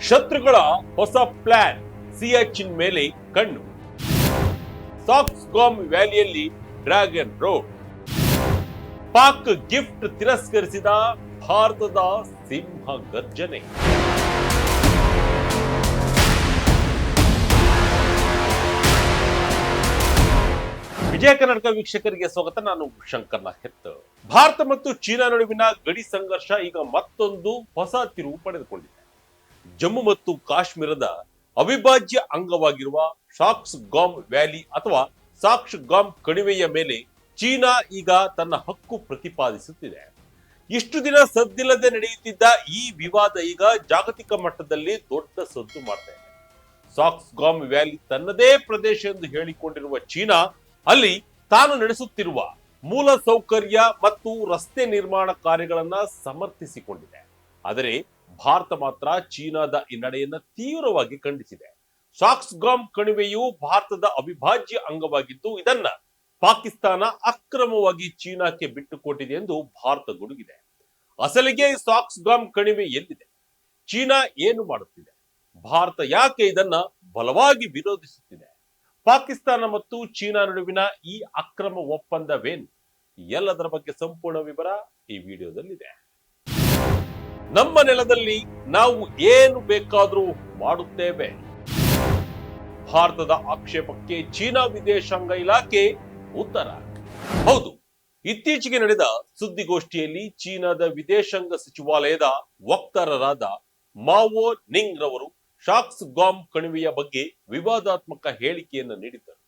ಶತ್ರುಗಳ ಹೊಸ ಪ್ಲಾನ್, ಸಿಯಾಚಿನ್ ಮೇಲೆ ಕಣ್ಣು. ಸಾಕ್ಸ್ಗಾಮ್ ವ್ಯಾಲಿಯಲ್ಲಿ ಡ್ರ್ಯಾಗನ್ ರೋಡ್. ಪಾಕ್ ಗಿಫ್ಟ್ ತಿರಸ್ಕರಿಸಿದ ಭಾರತದ ಸಿಂಹ ಗರ್ಜನೆ. ವಿಜಯ ಕರ್ನಾಟಕ ವೀಕ್ಷಕರಿಗೆ ಸ್ವಾಗತ. ನಾನು ಶಂಕರ್ ನಾಯಕ್. ಭಾರತ ಮತ್ತು ಚೀನಾ ನಡುವಿನ ಗಡಿ ಸಂಘರ್ಷ ಈಗ ಮತ್ತೊಂದು ಹೊಸ ತಿರುವು ಪಡೆದುಕೊಂಡಿದೆ. ಜಮ್ಮು ಮತ್ತು ಕಾಶ್ಮೀರದ ಅವಿಭಾಜ್ಯ ಅಂಗವಾಗಿರುವ ಸಾಕ್ಸ್ಗಾಮ್ ವ್ಯಾಲಿ ಅಥವಾ ಸಾಕ್ಸ್ಗಾಮ್ ಕಣಿವೆಯ ಮೇಲೆ ಚೀನಾ ಈಗ ತನ್ನ ಹಕ್ಕು ಪ್ರತಿಪಾದಿಸುತ್ತಿದೆ. ಇಷ್ಟು ದಿನ ಸದ್ದಿಲ್ಲದೆ ನಡೆಯುತ್ತಿದ್ದ ಈ ವಿವಾದ ಈಗ ಜಾಗತಿಕ ಮಟ್ಟದಲ್ಲಿ ದೊಡ್ಡ ಸದ್ದು ಮಾಡ್ತಾ ಇದೆ. ಸಾಕ್ಸ್ಗಾಮ್ ವ್ಯಾಲಿ ತನ್ನದೇ ಪ್ರದೇಶ ಎಂದು ಹೇಳಿಕೊಂಡಿರುವ ಚೀನಾ ಅಲ್ಲಿ ತಾನು ನಡೆಸುತ್ತಿರುವ ಮೂಲ ಸೌಕರ್ಯ ಮತ್ತು ರಸ್ತೆ ನಿರ್ಮಾಣ ಕಾರ್ಯಗಳನ್ನ ಸಮರ್ಥಿಸಿಕೊಂಡಿದೆ. ಆದರೆ ಭಾರತ ಮಾತ್ರ ಚೀನಾದ ಈ ನಡೆಯನ್ನ ತೀವ್ರವಾಗಿ ಖಂಡಿಸಿದೆ. ಸಾಕ್ಸ್ಗಾಮ್ ಕಣಿವೆಯು ಭಾರತದ ಅವಿಭಾಜ್ಯ ಅಂಗವಾಗಿದ್ದು ಇದನ್ನ ಪಾಕಿಸ್ತಾನ ಅಕ್ರಮವಾಗಿ ಚೀನಾಕ್ಕೆ ಬಿಟ್ಟುಕೊಟ್ಟಿದೆ ಎಂದು ಭಾರತ ಗುಡುಗಿದೆ. ಅಸಲಿಗೆ ಸಾಕ್ಸ್ಗಾಮ್ ಕಣಿವೆ ಎಲ್ಲಿದೆ? ಚೀನಾ ಏನು ಮಾಡುತ್ತಿದೆ? ಭಾರತ ಯಾಕೆ ಇದನ್ನ ಬಲವಾಗಿ ವಿರೋಧಿಸುತ್ತಿದೆ? ಪಾಕಿಸ್ತಾನ ಮತ್ತು ಚೀನಾ ನಡುವಿನ ಈ ಅಕ್ರಮ ಒಪ್ಪಂದವೇನು? ಎಲ್ಲದರ ಬಗ್ಗೆ ಸಂಪೂರ್ಣ ವಿವರ ಈ ವಿಡಿಯೋದಲ್ಲಿದೆ. ನಮ್ಮ ನೆಲದಲ್ಲಿ ನಾವು ಏನು ಬೇಕಾದರೂ ಮಾಡುತ್ತೇವೆ. ಭಾರತದ ಆಕ್ಷೇಪಕ್ಕೆ ಚೀನಾ ವಿದೇಶಾಂಗ ಇಲಾಖೆ ಉತ್ತರ. ಹೌದು, ಇತ್ತೀಚೆಗೆ ನಡೆದ ಸುದ್ದಿಗೋಷ್ಠಿಯಲ್ಲಿ ಚೀನಾದ ವಿದೇಶಾಂಗ ಸಚಿವಾಲಯದ ವಕ್ತಾರರಾದ ಮಾವೋ ನಿಂಗ್ ರವರು ಸಾಕ್ಸ್ಗಾಮ್ ಕಣಿವೆಯ ಬಗ್ಗೆ ವಿವಾದಾತ್ಮಕ ಹೇಳಿಕೆಯನ್ನು ನೀಡಿದ್ದರು.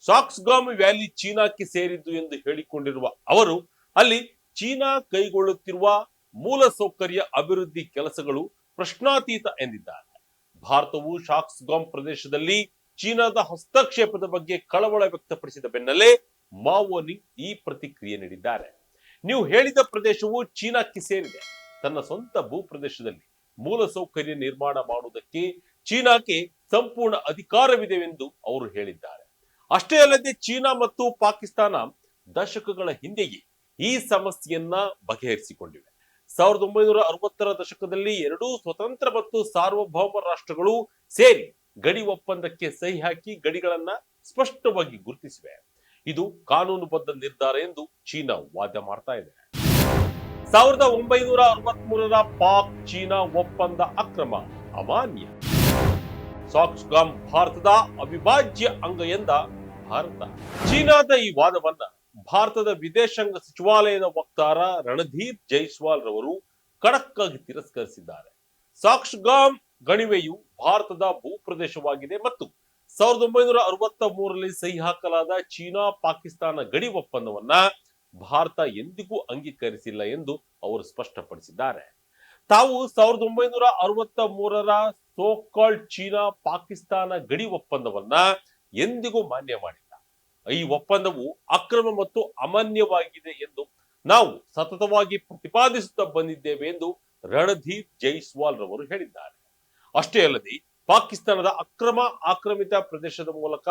ಸಾಕ್ಸ್ಗಾಮ್ ವ್ಯಾಲಿ ಚೀನಾಕ್ಕೆ ಸೇರಿದ್ದು ಎಂದು ಹೇಳಿಕೊಂಡಿರುವ ಅವರು ಅಲ್ಲಿ ಚೀನಾ ಕೈಗೊಳ್ಳುತ್ತಿರುವ ಮೂಲ ಸೌಕರ್ಯ ಅಭಿವೃದ್ಧಿ ಕೆಲಸಗಳು ಪ್ರಶ್ನಾತೀತ ಎಂದಿದ್ದಾರೆ. ಭಾರತವು ಸಾಕ್ಸ್ಗಾಮ್ ಪ್ರದೇಶದಲ್ಲಿ ಚೀನಾದ ಹಸ್ತಕ್ಷೇಪದ ಬಗ್ಗೆ ಕಳವಳ ವ್ಯಕ್ತಪಡಿಸಿದ ಬೆನ್ನಲ್ಲೇ ಮಾವೋ ನಿಂಗ್ ಈ ಪ್ರತಿಕ್ರಿಯೆ ನೀಡಿದ್ದಾರೆ. ನೀವು ಹೇಳಿದ ಪ್ರದೇಶವು ಚೀನಾಕ್ಕೆ ಸೇರಿದೆ. ತನ್ನ ಸ್ವಂತ ಭೂ ಪ್ರದೇಶದಲ್ಲಿ ಮೂಲ ಸೌಕರ್ಯ ನಿರ್ಮಾಣ ಮಾಡುವುದಕ್ಕೆ ಚೀನಾಕ್ಕೆ ಸಂಪೂರ್ಣ ಅಧಿಕಾರವಿದೆ ಎಂದು ಅವರು ಹೇಳಿದ್ದಾರೆ. ಅಷ್ಟೇ ಅಲ್ಲದೆ ಚೀನಾ ಮತ್ತು ಪಾಕಿಸ್ತಾನ ದಶಕಗಳ ಹಿಂದೆಯೇ ಈ ಸಮಸ್ಯೆಯನ್ನ ಬಗೆಹರಿಸಿಕೊಂಡಿವೆ. 1960ರ ದಶಕದಲ್ಲಿ ಎರಡೂ ಸ್ವತಂತ್ರ ಮತ್ತು ಸಾರ್ವಭೌಮ ರಾಷ್ಟ್ರಗಳು ಸೇರಿ ಗಡಿ ಒಪ್ಪಂದಕ್ಕೆ ಸಹಿ ಹಾಕಿ ಗಡಿಗಳನ್ನ ಸ್ಪಷ್ಟವಾಗಿ ಗುರುತಿಸಿವೆ. ಇದು ಕಾನೂನುಬದ್ಧ ನಿರ್ಧಾರ ಎಂದು ಚೀನಾ ವಾದ ಮಾಡ್ತಾ ಇದೆ. 1963ರ ಪಾಕ್ ಚೀನಾ ಒಪ್ಪಂದ ಅಕ್ರಮ, ಅಮಾನ್ಯ. ಸಾಕ್ಸ್ಗಾಮ್ ಭಾರತದ ಅವಿಭಾಜ್ಯ ಅಂಗ ಎಂದ ಭಾರತ. ಚೀನಾದ ಈ ವಾದವನ್ನ ಭಾರತದ ವಿದೇಶಾಂಗ ಸಚಿವಾಲಯದ ವಕ್ತಾರ ರಣಧೀರ್ ಜೈಸ್ವಾಲ್ ರವರು ಖಡಕ್ ಆಗಿ ತಿರಸ್ಕರಿಸಿದ್ದಾರೆ. ಸಾಕ್ಸ್ಗಾಮ್ ಕಣಿವೆಯು ಭಾರತದ ಭೂಪ್ರದೇಶವಾಗಿದೆ ಮತ್ತು 1963ರಲ್ಲಿ ಸಹಿ ಹಾಕಲಾದ ಚೀನಾ ಪಾಕಿಸ್ತಾನ ಗಡಿ ಒಪ್ಪಂದವನ್ನ ಭಾರತ ಎಂದಿಗೂ ಅಂಗೀಕರಿಸಿಲ್ಲ ಎಂದು ಅವರು ಸ್ಪಷ್ಟಪಡಿಸಿದ್ದಾರೆ. ತಾವು 1963ರ ಸೋಕಾಲ್ಡ್ ಚೀನಾ ಪಾಕಿಸ್ತಾನ ಗಡಿ ಒಪ್ಪಂದವನ್ನ ಎಂದಿಗೂ ಮಾನ್ಯ ಮಾಡಿಲ್ಲ. ಈ ಒಪ್ಪಂದವು ಅಕ್ರಮ ಮತ್ತು ಅಮಾನ್ಯವಾಗಿದೆ ಎಂದು ನಾವು ಸತತವಾಗಿ ಪ್ರತಿಪಾದಿಸುತ್ತಾ ಬಂದಿದ್ದೇವೆ ಎಂದು ರಣಧೀರ್ ಜೈಸ್ವಾಲ್ ರವರು ಹೇಳಿದ್ದಾರೆ. ಅಷ್ಟೇ ಅಲ್ಲದೆ ಪಾಕಿಸ್ತಾನದ ಆಕ್ರಮಿತ ಪ್ರದೇಶದ ಮೂಲಕ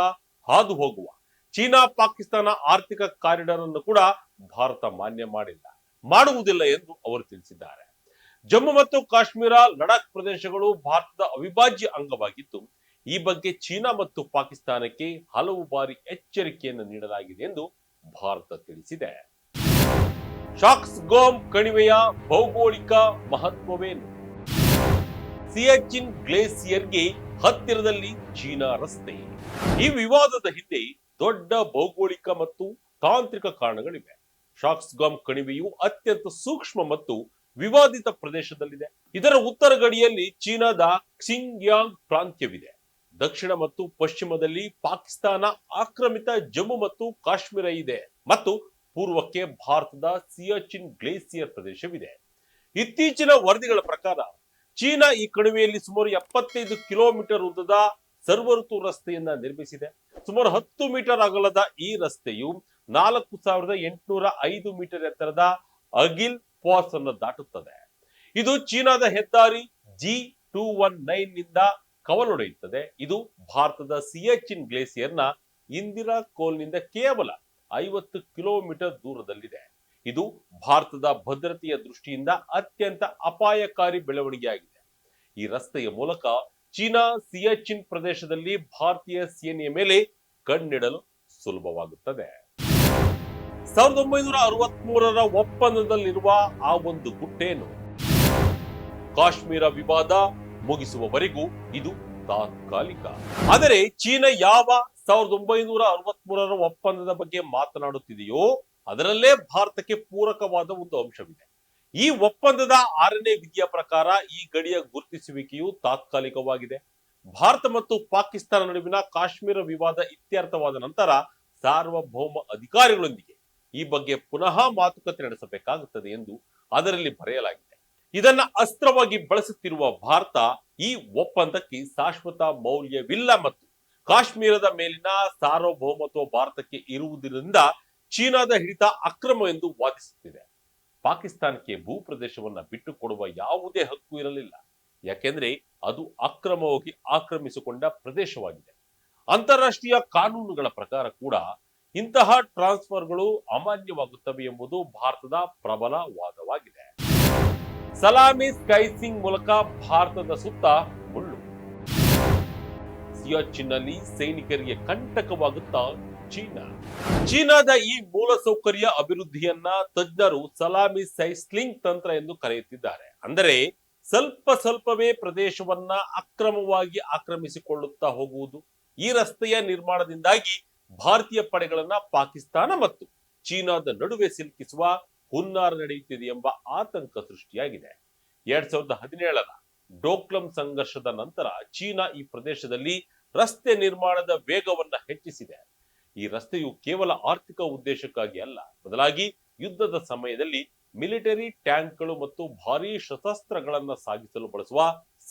ಹಾದು ಹೋಗುವ ಚೀನಾ ಪಾಕಿಸ್ತಾನ ಆರ್ಥಿಕ ಕಾರಿಡಾರ್ ಅನ್ನು ಕೂಡ ಭಾರತ ಮಾನ್ಯ ಮಾಡುವುದಿಲ್ಲ ಎಂದು ಅವರು ತಿಳಿಸಿದ್ದಾರೆ. ಜಮ್ಮು ಮತ್ತು ಕಾಶ್ಮೀರ, ಲಡಾಖ್ ಪ್ರದೇಶಗಳು ಭಾರತದ ಅವಿಭಾಜ್ಯ ಅಂಗವಾಗಿದ್ದು ಈ ಬಗ್ಗೆ ಚೀನಾ ಮತ್ತು ಪಾಕಿಸ್ತಾನಕ್ಕೆ ಹಲವು ಬಾರಿ ಎಚ್ಚರಿಕೆಯನ್ನು ನೀಡಲಾಗಿದೆ ಎಂದು ಭಾರತ ತಿಳಿಸಿದೆ. ಸಾಕ್ಸ್ಗಾಮ್ ಕಣಿವೆಯ ಭೌಗೋಳಿಕ ಮಹತ್ವವೇನು? ಸಿಯಾಚಿನ್ ಗ್ಲೇಸಿಯರ್ಗೆ ಹತ್ತಿರದಲ್ಲಿ ಚೀನಾ ರಸ್ತೆ. ಈ ವಿವಾದದ ಹಿಂದೆ ದೊಡ್ಡ ಭೌಗೋಳಿಕ ಮತ್ತು ತಾಂತ್ರಿಕ ಕಾರಣಗಳಿವೆ. ಸಾಕ್ಸ್ಗಾಮ್ ಕಣಿವೆಯು ಅತ್ಯಂತ ಸೂಕ್ಷ್ಮ ಮತ್ತು ವಿವಾದಿತ ಪ್ರದೇಶದಲ್ಲಿದೆ. ಇದರ ಉತ್ತರ ಗಡಿಯಲ್ಲಿ ಚೀನಾದ ಕ್ಸಿಂಗ್ಯಾಂಗ್ ಪ್ರಾಂತ್ಯವಿದೆ. ದಕ್ಷಿಣ ಮತ್ತು ಪಶ್ಚಿಮದಲ್ಲಿ ಪಾಕಿಸ್ತಾನ ಆಕ್ರಮಿತ ಜಮ್ಮು ಮತ್ತು ಕಾಶ್ಮೀರ ಇದೆ ಮತ್ತು ಪೂರ್ವಕ್ಕೆ ಭಾರತದ ಸಿಯಾಚಿನ್ ಗ್ಲೇಸಿಯರ್ ಪ್ರದೇಶವಿದೆ. ಇತ್ತೀಚಿನ ವರದಿಗಳ ಪ್ರಕಾರ ಚೀನಾ ಈ ಕಣಿವೆಯಲ್ಲಿ ಸುಮಾರು 75 ಕಿಲೋಮೀಟರ್ ಉದ್ದದ ಸರ್ವಋತು ರಸ್ತೆಯನ್ನ ನಿರ್ಮಿಸಿದೆ. ಸುಮಾರು 10 ಮೀಟರ್ ಅಗಲದ ಈ ರಸ್ತೆಯು 4805 ಮೀಟರ್ ಎತ್ತರದ ಅಗಿಲ್ ಪಾಸ್ ಅನ್ನು ದಾಟುತ್ತದೆ. ಇದು ಚೀನಾದ ಹೆದ್ದಾರಿ G219 ನಿಂದ ಕವಲೊಡೆಯುತ್ತದೆ. ಇದು ಭಾರತದ ಸಿಯಾಚಿನ್ ಗ್ಲೇಸಿಯರ್ನ ಇಂದಿರಾ ಕೋಲ್ನಿಂದ ಕೇವಲ 50 ಕಿಲೋಮೀಟರ್ ದೂರದಲ್ಲಿದೆ. ಇದು ಭಾರತದ ಭದ್ರತೆಯ ದೃಷ್ಟಿಯಿಂದ ಅತ್ಯಂತ ಅಪಾಯಕಾರಿ ಬೆಳವಣಿಗೆಯಾಗಿದೆ. ಈ ರಸ್ತೆಯ ಮೂಲಕ ಚೀನಾ ಸಿಯಾಚಿನ್ ಪ್ರದೇಶದಲ್ಲಿ ಭಾರತೀಯ ಸೇನೆಯ ಮೇಲೆ ಕಣ್ಣಿಡಲು ಸುಲಭವಾಗುತ್ತದೆ. 1963ರ ಒಪ್ಪಂದದಲ್ಲಿರುವ ಆ ಒಂದು ಗುಟ್ಟೇನು? ಕಾಶ್ಮೀರ ವಿವಾದ ಮುಗಿಸುವವರೆಗೂ ಇದು ತಾತ್ಕಾಲಿಕ. ಆದರೆ ಚೀನಾ ಯಾವ 1963ರ ಒಪ್ಪಂದದ ಬಗ್ಗೆ ಮಾತನಾಡುತ್ತಿದೆಯೋ ಅದರಲ್ಲೇ ಭಾರತಕ್ಕೆ ಪೂರಕವಾದ ಒಂದು ಅಂಶವಿದೆ. ಈ ಒಪ್ಪಂದದ 6ನೇ ವಿಧಿಯ ಪ್ರಕಾರ ಈ ಗಡಿಯ ಗುರುತಿಸುವಿಕೆಯು ತಾತ್ಕಾಲಿಕವಾಗಿದೆ. ಭಾರತ ಮತ್ತು ಪಾಕಿಸ್ತಾನ ನಡುವಿನ ಕಾಶ್ಮೀರ ವಿವಾದ ಇತ್ಯರ್ಥವಾದ ನಂತರ ಸಾರ್ವಭೌಮ ಅಧಿಕಾರಿಗಳೊಂದಿಗೆ ಈ ಬಗ್ಗೆ ಪುನಃ ಮಾತುಕತೆ ನಡೆಸಬೇಕಾಗುತ್ತದೆ ಎಂದು ಅದರಲ್ಲಿ ಬರೆಯಲಾಗಿದೆ. ಇದನ್ನ ಅಸ್ತ್ರವಾಗಿ ಬಳಸುತ್ತಿರುವ ಭಾರತ ಈ ಒಪ್ಪಂದಕ್ಕೆ ಶಾಶ್ವತ ಮೌಲ್ಯವಿಲ್ಲ ಮತ್ತು ಕಾಶ್ಮೀರದ ಮೇಲಿನ ಸಾರ್ವಭೌಮತ್ವ ಭಾರತಕ್ಕೆ ಇರುವುದರಿಂದ ಚೀನಾದ ಹಿಡಿತ ಅಕ್ರಮ ಎಂದು ವಾದಿಸುತ್ತಿದೆ. ಪಾಕಿಸ್ತಾನಕ್ಕೆ ಭೂಪ್ರದೇಶವನ್ನ ಬಿಟ್ಟುಕೊಡುವ ಯಾವುದೇ ಹಕ್ಕು ಇರಲಿಲ್ಲ, ಯಾಕೆಂದ್ರೆ ಅದು ಅಕ್ರಮವಾಗಿ ಆಕ್ರಮಿಸಿಕೊಂಡ ಪ್ರದೇಶವಾಗಿದೆ. ಅಂತಾರಾಷ್ಟ್ರೀಯ ಕಾನೂನುಗಳ ಪ್ರಕಾರ ಕೂಡ ಇಂತಹ ಟ್ರಾನ್ಸ್ಫರ್ಗಳು ಅಮಾನ್ಯವಾಗುತ್ತವೆ ಎಂಬುದು ಭಾರತದ ಪ್ರಬಲ ವಾದವಾಗಿದೆ. ಸಲಾಮಿ ಸ್ಕೈಸಿಂಗ್ ಮೂಲಕ ಭಾರತದ ಸುತ್ತ ಮುಳ್ಳು. ಸಿಯಾಚಿನ್ನಲ್ಲಿ ಸೈನಿಕರಿಗೆ ಕಂಟಕವಾಗುತ್ತಾ ಚೀನಾದ ಈ ಮೂಲಸೌಕರ್ಯ ಅಭಿವೃದ್ಧಿಯನ್ನ ತಜ್ಞರು ಸಲಾಮಿ ಸೈಸ್ಲಿಂಗ್ ತಂತ್ರ ಎಂದು ಕರೆಯುತ್ತಿದ್ದಾರೆ. ಅಂದರೆ ಸ್ವಲ್ಪವೇ ಪ್ರದೇಶವನ್ನ ಅಕ್ರಮವಾಗಿ ಆಕ್ರಮಿಸಿಕೊಳ್ಳುತ್ತಾ ಹೋಗುವುದು. ಈ ರಸ್ತೆಯ ನಿರ್ಮಾಣದಿಂದಾಗಿ ಭಾರತೀಯ ಪಡೆಗಳನ್ನ ಪಾಕಿಸ್ತಾನ ಮತ್ತು ಚೀನಾದ ನಡುವೆ ಸಿಲುಕಿಸುವ ಹುನ್ನಾರ ನಡೆಯುತ್ತಿದೆ ಎಂಬ ಆತಂಕ ಸೃಷ್ಟಿಯಾಗಿದೆ. 2017ರ ಡೋಕ್ಲಂ ಸಂಘರ್ಷದ ನಂತರ ಚೀನಾ ಈ ಪ್ರದೇಶದಲ್ಲಿ ರಸ್ತೆ ನಿರ್ಮಾಣದ ವೇಗವನ್ನ ಹೆಚ್ಚಿಸಿದೆ. ಈ ರಸ್ತೆಯು ಕೇವಲ ಆರ್ಥಿಕ ಉದ್ದೇಶಕ್ಕಾಗಿ ಅಲ್ಲ, ಬದಲಾಗಿ ಯುದ್ಧದ ಸಮಯದಲ್ಲಿ ಮಿಲಿಟರಿ ಟ್ಯಾಂಕ್ಗಳು ಮತ್ತು ಭಾರೀ ಶಸ್ತ್ರಾಸ್ತ್ರಗಳನ್ನ ಸಾಗಿಸಲು ಬಳಸುವ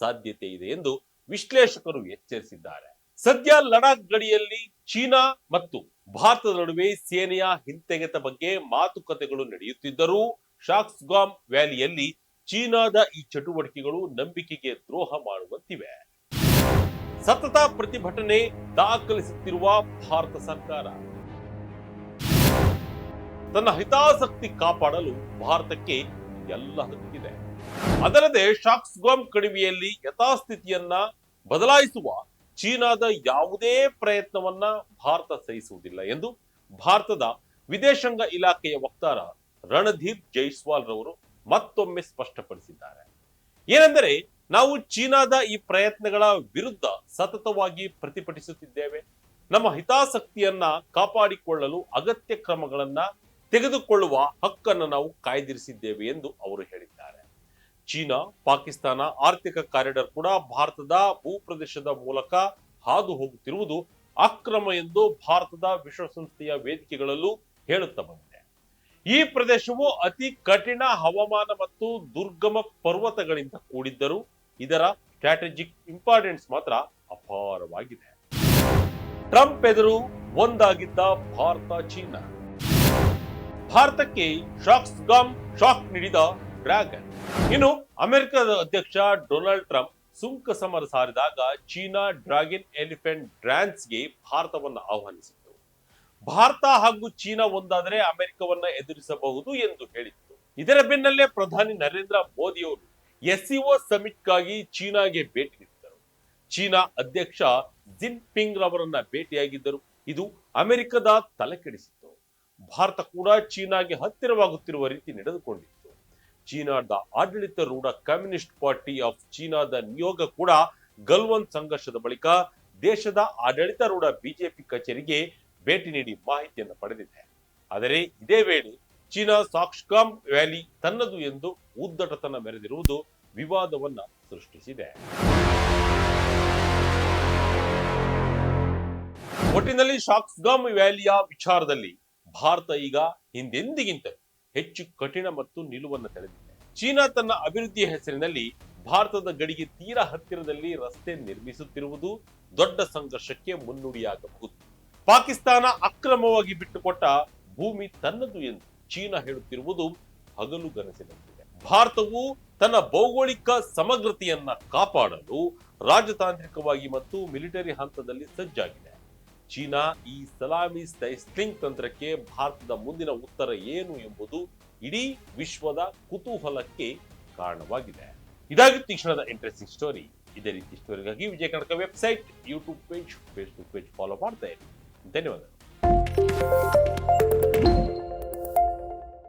ಸಾಧ್ಯತೆ ಇದೆ ಎಂದು ವಿಶ್ಲೇಷಕರು ಎಚ್ಚರಿಸಿದ್ದಾರೆ. ಸದ್ಯ ಲಡಾಖ್ ಗಡಿಯಲ್ಲಿ ಚೀನಾ ಮತ್ತು ಭಾರತದ ನಡುವೆ ಸೇನೆಯ ಹಿಂತೆಗೆತ ಬಗ್ಗೆ ಮಾತುಕತೆಗಳು ನಡೆಯುತ್ತಿದ್ದರೂ ಶಾಕ್ಸ್ಗಾಮ್ ವ್ಯಾಲಿಯಲ್ಲಿ ಚೀನಾದ ಈ ಚಟುವಟಿಕೆಗಳು ನಂಬಿಕೆಗೆ ದ್ರೋಹ ಮಾಡುವಂತಿವೆ. ಸತತ ಪ್ರತಿಭಟನೆ ದಾಖಲಿಸುತ್ತಿರುವ ಭಾರತ ಸರ್ಕಾರ ತನ್ನ ಹಿತಾಸಕ್ತಿ ಕಾಪಾಡಲು ಭಾರತಕ್ಕೆ ಎಲ್ಲ ಹಕ್ಕಿದೆ. ಅದಲ್ಲದೆ ಶಾಕ್ಸ್ಗಾಮ್ ಕಣಿವೆಯಲ್ಲಿ ಯಥಾಸ್ಥಿತಿಯನ್ನ ಬದಲಾಯಿಸುವ ಚೀನಾದ ಯಾವುದೇ ಪ್ರಯತ್ನವನ್ನ ಭಾರತ ಸಹಿಸುವುದಿಲ್ಲ ಎಂದು ಭಾರತದ ವಿದೇಶಾಂಗ ಇಲಾಖೆಯ ವಕ್ತಾರ ರಣಧೀರ್ ಜೈಸ್ವಾಲ್ ರವರು ಮತ್ತೊಮ್ಮೆ ಸ್ಪಷ್ಟಪಡಿಸಿದ್ದಾರೆ. ಏನೆಂದರೆ, ನಾವು ಚೀನಾದ ಈ ಪ್ರಯತ್ನಗಳ ವಿರುದ್ಧ ಸತತವಾಗಿ ಪ್ರತಿಭಟಿಸುತ್ತಿದ್ದೇವೆ. ನಮ್ಮ ಹಿತಾಸಕ್ತಿಯನ್ನ ಕಾಪಾಡಿಕೊಳ್ಳಲು ಅಗತ್ಯ ಕ್ರಮಗಳನ್ನ ತೆಗೆದುಕೊಳ್ಳುವ ಹಕ್ಕನ್ನು ನಾವು ಕಾಯ್ದಿರಿಸಿದ್ದೇವೆ ಎಂದು ಅವರು ಹೇಳಿದ್ದಾರೆ. ಚೀನಾ ಪಾಕಿಸ್ತಾನ ಆರ್ಥಿಕ ಕಾರಿಡಾರ್ ಕೂಡ ಭಾರತದ ಭೂಪ್ರದೇಶದ ಮೂಲಕ ಹಾದು ಹೋಗುತ್ತಿರುವುದು ಅಕ್ರಮ ಎಂದು ಭಾರತದ ವಿಶ್ವಸಂಸ್ಥೆಯ ವೇದಿಕೆಗಳಲ್ಲೂ ಹೇಳುತ್ತಾ ಬಂದಿದೆ. ಈ ಪ್ರದೇಶವು ಅತಿ ಕಠಿಣ ಹವಾಮಾನ ಮತ್ತು ದುರ್ಗಮ ಪರ್ವತಗಳಿಂದ ಕೂಡಿದ್ದರೂ ಇದರ ಸ್ಟ್ರಾಟಜಿಕ್ ಇಂಪಾರ್ಟೆನ್ಸ್ ಮಾತ್ರ ಅಪಾರವಾಗಿದೆ. ಟ್ರಂಪ್ ಎದುರು ಒಂದಾಗಿದ್ದ ಭಾರತ ಚೀನಾ. ಭಾರತಕ್ಕೆ ಶಾಕ್ಸ್ಗಾಮ್ ಶಾಕ್ ನೀಡಿದ ಡ್ರ್ಯಾಗನ್. ಇನ್ನು ಅಮೆರಿಕದ ಅಧ್ಯಕ್ಷ ಡೊನಾಲ್ಡ್ ಟ್ರಂಪ್ ಸುಂಕ ಸಮರ ಸಾರಿದಾಗ ಚೀನಾ ಡ್ರ್ಯಾಗನ್ ಎಲಿಫೆಂಟ್ ಡ್ರಾನ್ಸ್ಗೆ ಭಾರತವನ್ನ ಆಹ್ವಾನಿಸಿತ್ತು. ಭಾರತ ಹಾಗೂ ಚೀನಾ ಒಂದಾದರೆ ಅಮೆರಿಕವನ್ನ ಎದುರಿಸಬಹುದು ಎಂದು ಹೇಳಿತ್ತು. ಇದರ ಬೆನ್ನಲ್ಲೇ ಪ್ರಧಾನಿ ನರೇಂದ್ರ ಮೋದಿಯವರು ಎಸ್ಸಿಒ ಸಮಿಟ್ಗಾಗಿ ಚೀನಾಗೆ ಭೇಟಿ ನೀಡಿದ್ದರು. ಚೀನಾ ಅಧ್ಯಕ್ಷ ಜಿನ್ಪಿಂಗ್ ರವರನ್ನ ಭೇಟಿಯಾಗಿದ್ದರು. ಇದು ಅಮೆರಿಕದ ತಲೆ ಕೆಡಿಸಿತ್ತು. ಭಾರತ ಕೂಡ ಚೀನಾಗೆ ಹತ್ತಿರವಾಗುತ್ತಿರುವ ರೀತಿ ನಡೆದುಕೊಂಡಿತ್ತು. ಚೀನಾದ ಆಡಳಿತಾರೂಢ ಕಮ್ಯುನಿಸ್ಟ್ ಪಾರ್ಟಿ ಆಫ್ ಚೀನಾದ ನಿಯೋಗ ಕೂಡ ಗಲ್ವಾನ್ ಸಂಘರ್ಷದ ಬಳಿಕ ದೇಶದ ಆಡಳಿತಾರೂಢ ಬಿಜೆಪಿ ಕಚೇರಿಗೆ ಭೇಟಿ ನೀಡಿ ಮಾಹಿತಿಯನ್ನು ಪಡೆದಿದೆ. ಆದರೆ ಇದೇ ವೇಳೆ ಚೀನಾ ಶಾಕ್ಸ್ಗಾಮ್ ವ್ಯಾಲಿ ತನ್ನದು ಎಂದು ಉದ್ದಟತನ ಮೆರೆದಿರುವುದು ವಿವಾದವನ್ನ ಸೃಷ್ಟಿಸಿದೆ. ಒಟ್ಟಿನಲ್ಲಿ ಶಾಕ್ಸ್ಗಾಮ್ ವ್ಯಾಲಿಯ ವಿಚಾರದಲ್ಲಿ ಭಾರತ ಈಗ ಹಿಂದೆಂದಿಗಿಂತ ಹೆಚ್ಚು ಕಠಿಣ ಮತ್ತು ನಿಲುವನ್ನು ತಳೆದಿದೆ. ಚೀನಾ ತನ್ನ ಅಭಿವೃದ್ಧಿಯ ಹೆಸರಿನಲ್ಲಿ ಭಾರತದ ಗಡಿಗೆ ತೀರಾ ಹತ್ತಿರದಲ್ಲಿ ರಸ್ತೆ ನಿರ್ಮಿಸುತ್ತಿರುವುದು ದೊಡ್ಡ ಸಂಘರ್ಷಕ್ಕೆ ಮುನ್ನುಡಿಯಾಗಬಹುದು. ಪಾಕಿಸ್ತಾನ ಅಕ್ರಮವಾಗಿ ಬಿಟ್ಟುಕೊಟ್ಟ ಭೂಮಿ ತನ್ನದು ಎಂದು ಚೀನಾ ಹೇಳುತ್ತಿರುವುದು ಹಗಲುಗನಸಿನಂತಿದೆ. ಭಾರತವು ತನ್ನ ಭೌಗೋಳಿಕ ಸಮಗ್ರತೆಯನ್ನ ಕಾಪಾಡಲು ರಾಜತಾಂತ್ರಿಕವಾಗಿ ಮತ್ತು ಮಿಲಿಟರಿ ಹಂತದಲ್ಲಿ ಸಜ್ಜಾಗಿದೆ. ಚೀನಾ ಈ ಸಲಾಮಿ ಸ್ಲಿಂಗ್ ತಂತ್ರಕ್ಕೆ ಭಾರತದ ಮುಂದಿನ ಉತ್ತರ ಏನು ಎಂಬುದು ಇಡೀ ವಿಶ್ವದ ಕುತೂಹಲಕ್ಕೆ ಕಾರಣವಾಗಿದೆ. ಇದಾಗಿತ್ತು ತೀಕ್ಷ್ಣದ ಇಂಟ್ರೆಸ್ಟಿಂಗ್ ಸ್ಟೋರಿ. ಇದೇ ರೀತಿ ಸ್ಟೋರಿಗಾಗಿ Vijaya Karnataka website, YouTube page, Facebook page follow ಮಾಡ್ತಾ ಇರಿ. ಧನ್ಯವಾದಗಳು.